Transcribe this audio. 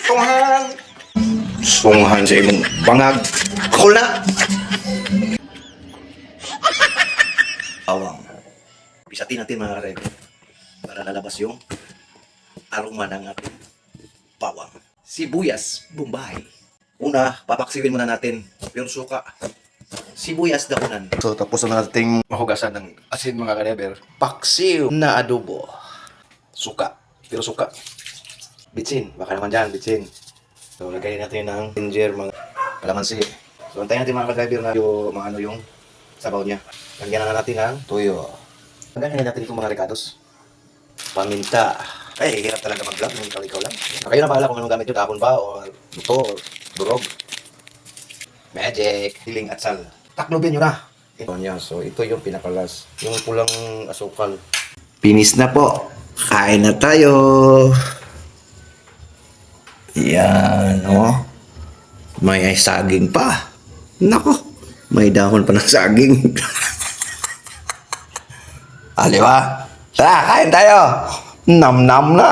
Sunghan! Sunghan sa imong bangag. Kakul na! Bawang. Pisatin natin mga karebe para lalabas yung aroma ng ating bawang. Sibuyas, Bombay. Una, papaksiwin muna natin yung suka. Sibuyas dakunan. So, tapos na nating mahugasan ng asin mga kaneber. Paksiw na adobo. Suka. Pero suka. Bitsin. Baka naman dyan, bitsin. So, lagay natin ng ginger, mga kalamansi. So, antayin natin mga kaneber na yung sabaw niya. Lagyan na natin ng tuyo. Lagyan natin itong mga ricados. Paminta. Ay, hirap talaga mag-vlog nung ikaw lang. Kayo na bahala kung anong gamit nyo, dahon ba, o buto, o durog. Magic, hiling at sal. Taklobin nyo na. Ito niya, so ito yung pinakalas. Yung pulang asukal. Finish na po. Kain na tayo. Yan, oh. May saging pa. Nako, may dahon pa ng saging. Ah, di ba? Tara, kain tayo. Nam-nam na.